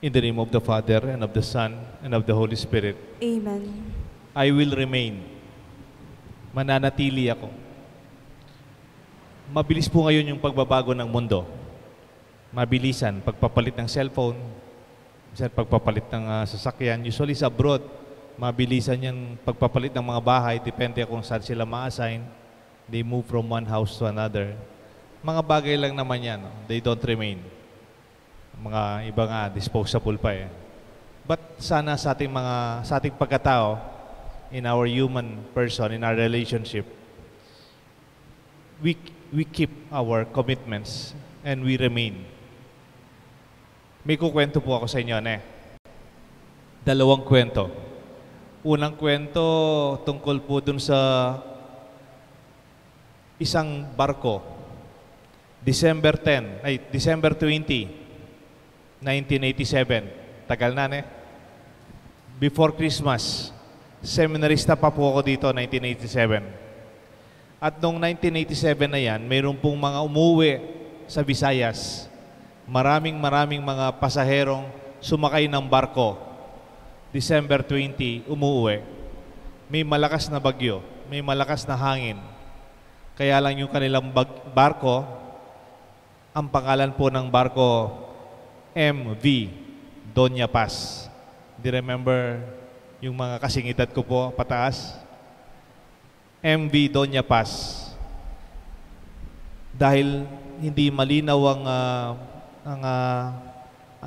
In the name of the Father, and of the Son, and of the Holy Spirit. Amen. I will remain. Mananatili ako. Mabilis po ngayon yung pagbabago ng mundo. Mabilisan, pagpapalit ng cellphone, pagpapalit ng sasakyan. Usually sa abroad, mabilisan yung pagpapalit ng mga bahay, depende kung saan sila ma-assign. They move from one house to another. Mga bagay lang naman yan. No? They don't remain. Mga iba nga, disposable pa eh. But sana sa ating pagkatao, in our human person, in our relationship, we keep our commitments and we remain. May kukwento po ako sa inyo, ne? Dalawang kwento. Unang kwento tungkol po dun sa isang barko. December 20, 1987. Tagal na, ne? Before Christmas, seminarista pa po ako dito, 1987. At noong 1987 na yan, mayroon pong mga umuwi sa Visayas. Maraming mga pasaherong sumakay ng barko. December 20, umuwi. May malakas na bagyo, may malakas na hangin. Kaya lang yung kanilang barko, ang pangalan po ng barko, MV Doña Paz. Do you remember yung mga kasingitad ko po pataas? MV Doña Paz. Dahil hindi malinaw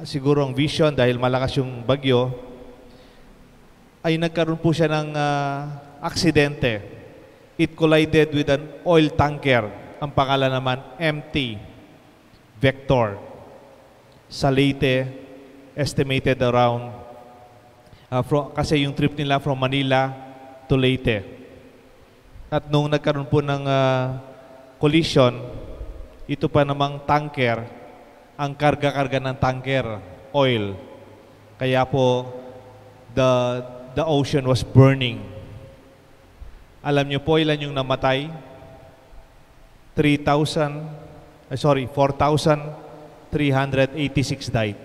siguro ang vision dahil malakas yung bagyo, ay nagkaroon po siya ng aksidente. It collided with an oil tanker. Ang pangalan naman, MT Vector. Sa Leyte, estimated around, kasi yung trip nila from Manila to Leyte. At nung nagkaroon po ng collision, ito pa namang tanker, ang karga-karga ng tanker, oil. Kaya po, the ocean was burning. Alam niyo po ilan yung namatay? 4,386 died.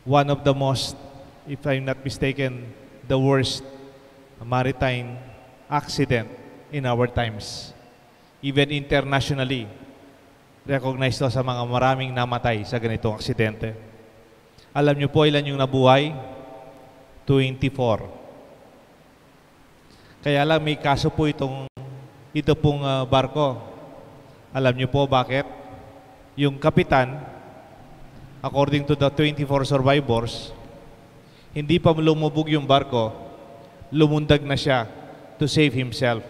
One of the most, if I'm not mistaken, the worst maritime accident in our times. Even internationally, recognized to sa mga maraming namatay sa ganitong aksidente. Alam niyo po ilan yung nabuhay? 24. Kaya lang may kaso po ito pong barko. Alam niyo po bakit? Yung kapitan, according to the 24 survivors, hindi pa lumubog yung barko, lumundag na siya to save himself.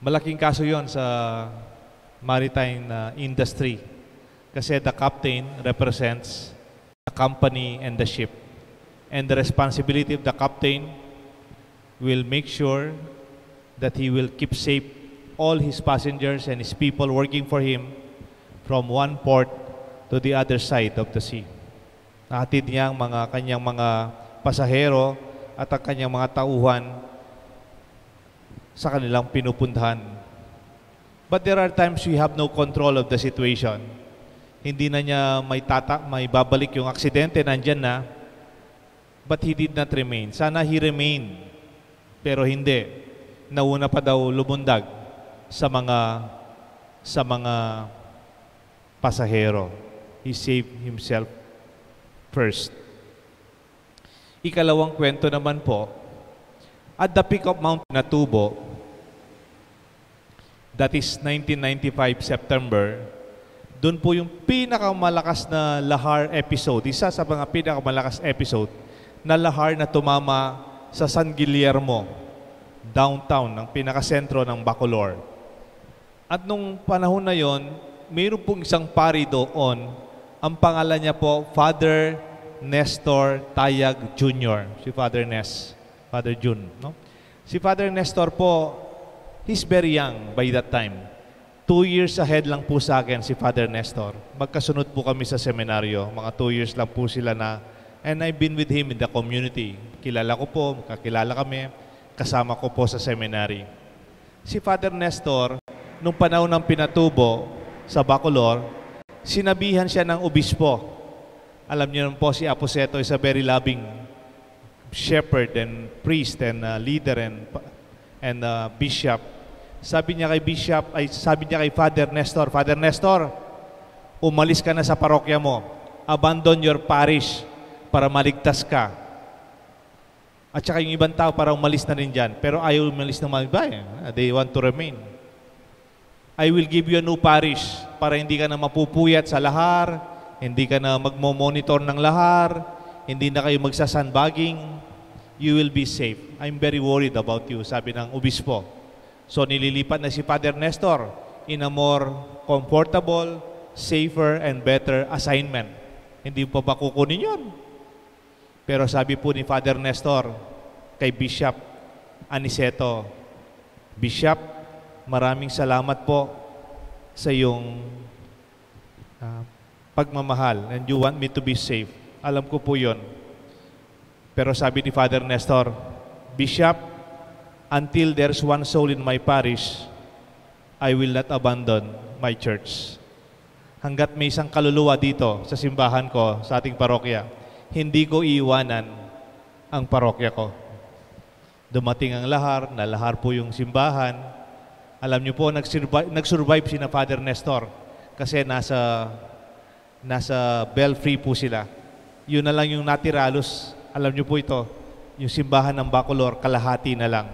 Malaking kaso yon sa maritime industry kasi the captain represents the company and the ship. And the responsibility of the captain will make sure that he will keep safe all his passengers and his people working for him from one port to the other side of the sea. Nahatid niya ang kanyang mga pasahero at ang kanyang mga tauhan sa kanilang pinupuntahan. But there are times we have no control of the situation. Hindi na niya may babalik yung aksidente, nandyan na. But he did not remain. Sana he remained. Pero hindi. Nauna pa daw lumundag sa mga pasahero. He saved himself first. Ikalawang kwento naman po, at the peak of Mount Pinatubo, that is 1995 September, doon po yung pinakamalakas na lahar episode, isa sa mga pinakamalakas episode na lahar na tumama sa San Guillermo, downtown, ng pinakasentro ng Bacolor. At nung panahon na yon, mayroon pong isang pari doon, ang pangalan niya po, Father Nestor Tayag Jr. Si Father Jun. No? Si Father Nestor po, he's very young by that time. 2 years ahead lang po sa akin si Father Nestor. Magkasunod po kami sa seminaryo. Mga 2 years lang po sila na, and I've been with him in the community. Kilala ko po, kakilala kami, kasama ko po sa seminary. Si Father Nestor, nung panahon ng Pinatubo sa Bacolor, sinabihan siya ng obispo Alam niyo naman po si Aposeto is a very loving shepherd and priest and leader and bishop. Sabi niya kay Father Nestor, umalis ka na sa parokya mo. Abandon your parish para maligtas ka. At saka yung ibang tao para umalis na rin dyan. Pero ayaw umalis ng mga iba. They want to remain. I will give you a new parish para hindi ka na mapupuyat sa lahar, hindi ka na magmo-monitor ng lahar, hindi na kayo magsasanbaging. You will be safe. I'm very worried about you, sabi ng obispo. So nililipat na si Father Nestor in a more comfortable, safer, and better assignment. Hindi pa ba kukunin yun? Pero sabi po ni Father Nestor kay Bishop Aniceto, Bishop, maraming salamat po sa iyong pagmamahal and you want me to be safe. Alam ko po yun. Pero sabi ni Father Nestor, Bishop, until there's one soul in my parish, I will not abandon my church. Hanggat may isang kaluluwa dito sa simbahan ko, sa ating parokya, hindi ko iiwanan ang parokya ko. Dumating ang lahar, nalahar po yung simbahan. Alam niyo po, nag-survive si na Father Nestor kasi nasa Belfry po sila. Yun na lang yung natiralos. Alam niyo po ito, yung simbahan ng Bacolor, kalahati na lang.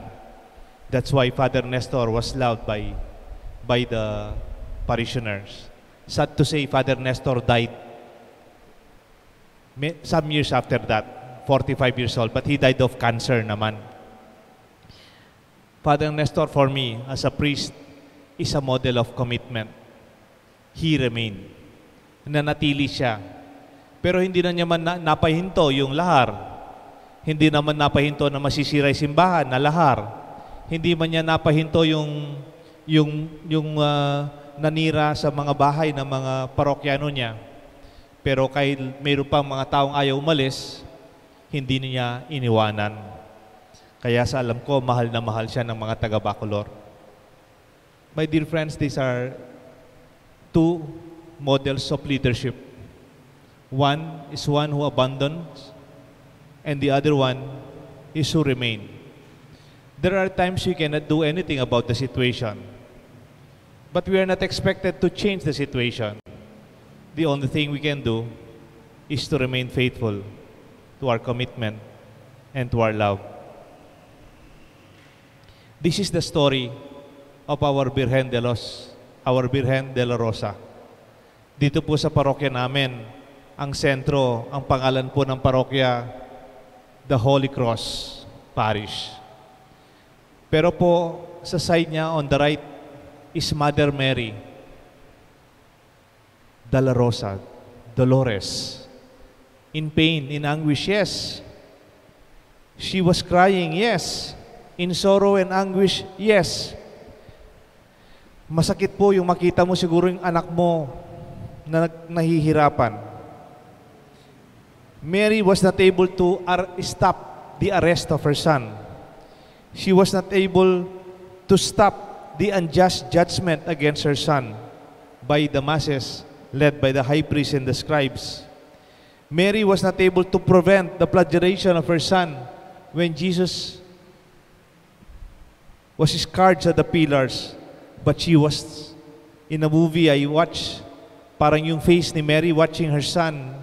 That's why Father Nestor was loved by the parishioners. Sad to say, Father Nestor died some years after that, 45 years old, but he died of cancer naman. Father Nestor, for me, as a priest, is a model of commitment. He remained. Nanatili siya. Pero hindi na niya man napahinto yung lahar. Hindi naman napahinto na masisira yung simbahan na lahar. Hindi man niya napahinto yung nanira sa mga bahay ng mga parokyano niya. Pero kahit mayroon pang mga taong ayaw umalis, hindi niya iniwanan. Kaya sa alam ko, mahal na mahal siya ng mga taga-Bacolor. My dear friends, these are two models of leadership. One is one who abandons, and the other one is who remain. There are times we cannot do anything about the situation, but we are not expected to change the situation. The only thing we can do is to remain faithful to our commitment and to our love. This is the story of our Virgen de la Rosa. Dito po sa parokya namin, ang sentro, ang pangalan po ng parokya, the Holy Cross Parish. Pero po, sa side niya, on the right, is Mother Mary de la Rosa, Dolores. In pain, in anguish, yes. She was crying, yes. In sorrow and anguish, yes. Masakit po yung makita mo siguro yung anak mo na nahihirapan. Mary was not able to stop the arrest of her son. She was not able to stop the unjust judgment against her son by the masses led by the high priest and the scribes. Mary was not able to prevent the flagellation of her son when Jesus was scourged at the pillars. But she was, in a movie I watched, parang yung face ni Mary watching her son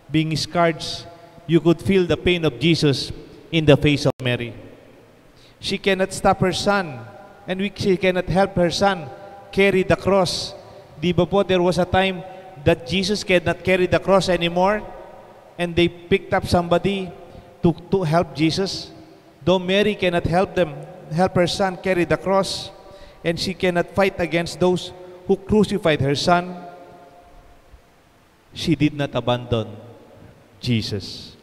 being scourged, you could feel the pain of Jesus in the face of Mary. She cannot stop her son, and she cannot help her son carry the cross. Di ba po, there was a time that Jesus cannot carry the cross anymore, and they picked up somebody to help Jesus. Though Mary cannot help her son carry the cross, and she cannot fight against those who crucified her son, she did not abandon Jesus.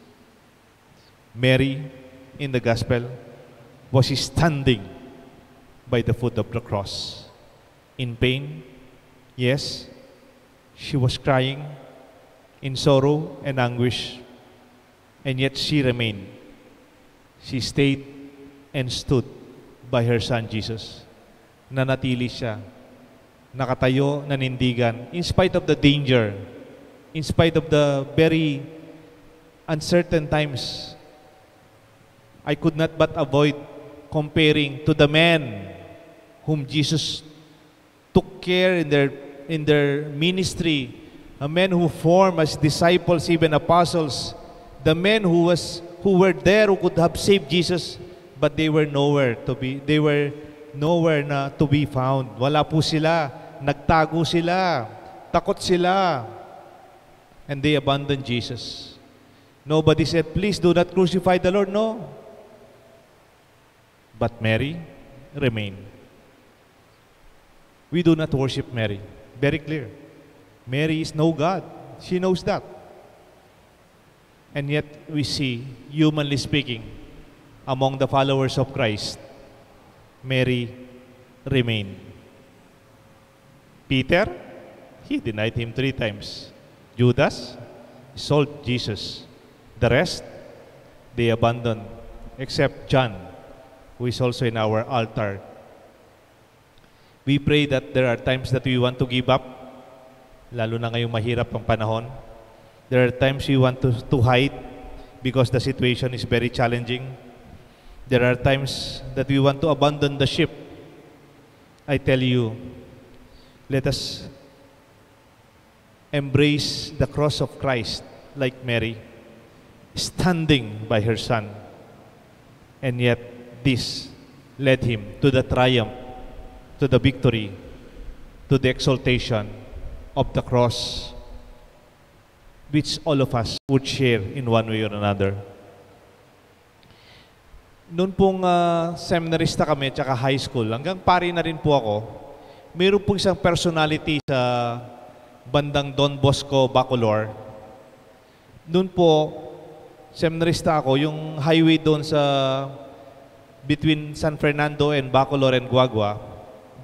Mary, in the gospel, was standing by the foot of the cross. In pain, yes, she was crying in sorrow and anguish, and yet she remained. She stayed and stood by her son Jesus. Nanatili siya, nakatayo, nanindigan, in spite of the danger in spite of the very uncertain times, I could not but avoid comparing to the men whom Jesus took care in their ministry, a men who formed as disciples, even apostles, the men who were there who could have saved Jesus, but they were nowhere na to be found. Wala po sila, nagtago sila, takot sila, and they abandoned Jesus. Nobody said, please do not crucify the Lord. No. But Mary remained. We do not worship Mary. Very clear. Mary is no God. She knows that. And yet we see, humanly speaking, among the followers of Christ, Mary remained. Peter, he denied him 3 times. Judas sold Jesus. The rest, they abandoned, except John, who is also in our altar. We pray that there are times that we want to give up, lalo na ngayong mahirap ang panahon. There are times we want to hide because the situation is very challenging. There are times that we want to abandon the ship. I tell you, let us embrace the cross of Christ like Mary, standing by her son. And yet, this led him to the triumph, to the victory, to the exaltation of the cross, which all of us would share in one way or another. Noon pong seminarista kami, tsaka high school, hanggang pari na rin po ako, mayroon pong isang personality sa bandang Don Bosco, Bacolor. Noon po, seminarista ako, yung highway doon sa between San Fernando and Bacolor and Guagua,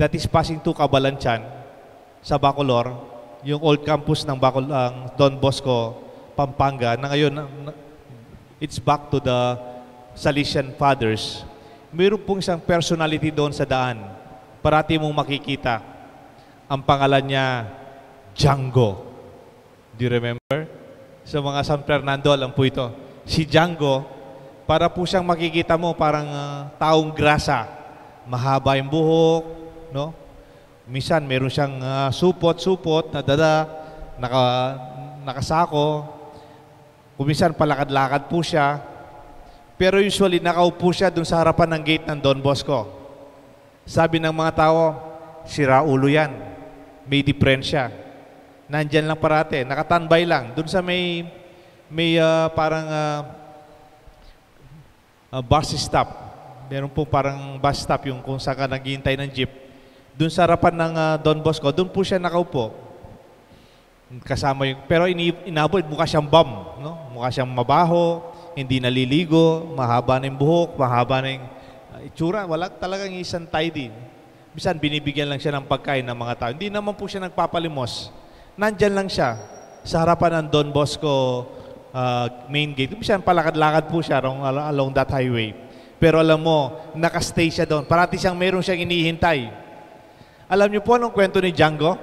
that is passing to Cabalancan sa Bacolor, yung old campus ng Don Bosco, Pampanga, na ngayon, it's back to the Salesian Fathers. Mayroon pong isang personality doon sa daan. Parati mong makikita. Ang pangalan niya, Django. Do you remember? Sa mga San Fernando, alam po ito. Si Django, para po siyang makikita mo parang taong grasa. Mahaba yung buhok, no? Minsan meron siyang supot-supot na dada, nakasako. Kuminsan palakad-lakad po siya. Pero usually nakaupo siya dun sa harapan ng gate ng Don Bosco. Sabi ng mga tao, sira ulo yan. May diferensya. Nandyan lang parate, nakatanbay lang. Dun sa may parang bus stop. Meron po parang bus stop yung kung saan ka naghihintay ng jeep. Doon sa harapan ng Don Bosco, doon po siya nakaupo. Kasama yung, pero inabot, mukha siyang bum. No? Mukha siyang mabaho, hindi naliligo, mahaba na yung buhok, mahaba na yung itsura. Wala talagang isang tidy. Bisan binibigyan lang siya ng pagkain ng mga tao. Hindi naman po siya nagpapalimos. Nandyan lang siya sa harapan ng Don Bosco main gate. Bisan palakad-lakad po siya along that highway. Pero alam mo, nakastay siya doon. Parati meron siyang inihintay. Alam niyo po anong kwento ni Django?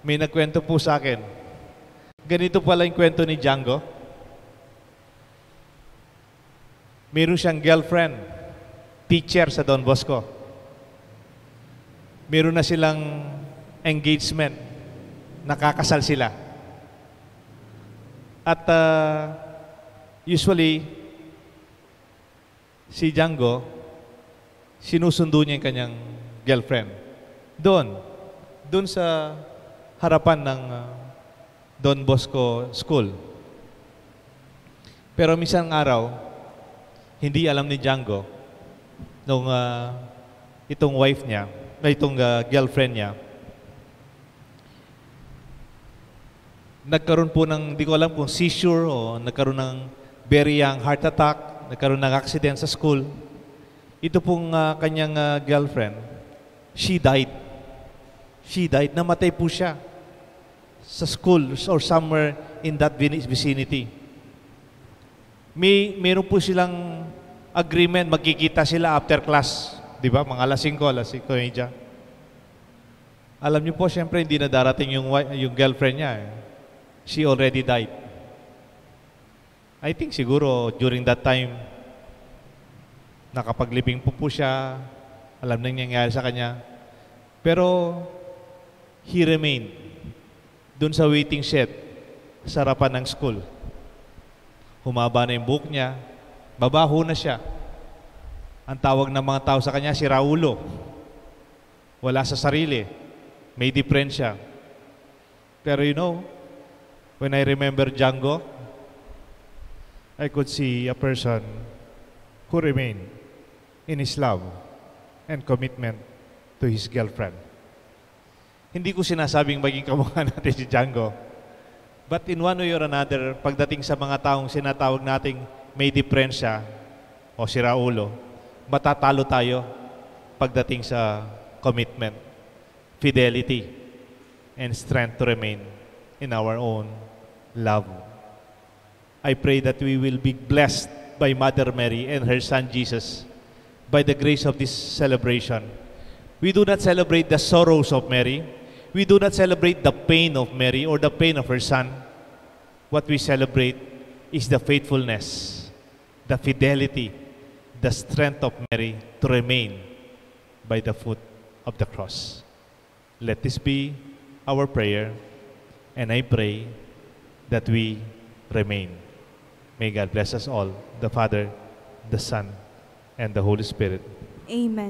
May nagkwento po sa akin. Ganito pala yung kwento ni Django. Meron siyang girlfriend, teacher sa Don Bosco. Meron na silang engagement. Nakakasal sila. At usually, si Django, sinusundo niya yung kanyang girlfriend. Doon sa harapan ng Don Bosco School. Pero minsan araw, hindi alam ni Django nung itong wife niya, itong girlfriend niya, nagkaroon po ng, di ko alam kung seizure o nagkaroon ng very young heart attack, nagkaroon ng accident sa school. Ito pong kanyang girlfriend, she died. She died. Namatay po siya sa school or somewhere in that vicinity. Meron po silang agreement, magkikita sila after class. Di ba? Mga alas 5, alas 5:30. Alam niyo po, siyempre, hindi na darating yung girlfriend niya. she already died. I think siguro during that time, nakapaglibing po siya, alam na yung nangyayari sa kanya. Pero, he remained dun sa waiting shed sa harapan ng school. Humaba na yung buhok niya, babaho na siya. Ang tawag ng mga tao sa kanya, si Raulo. Wala sa sarili, may diferensya. Pero you know, when I remember Django, I could see a person who remained in his love and commitment to his girlfriend. Hindi ko sinasabing maging kamukha natin si Django. But in one way or another, pagdating sa mga taong sinatawag nating may diferensya o si Raulo, matatalo tayo pagdating sa commitment, fidelity, and strength to remain in our own love. I pray that we will be blessed by Mother Mary and her Son Jesus by the grace of this celebration. We do not celebrate the sorrows of Mary. We do not celebrate the pain of Mary or the pain of her Son. What we celebrate is the faithfulness, the fidelity, the strength of Mary to remain by the foot of the cross. Let this be our prayer, and I pray that we remain. May God bless us all, the Father, the Son, and the Holy Spirit. Amen.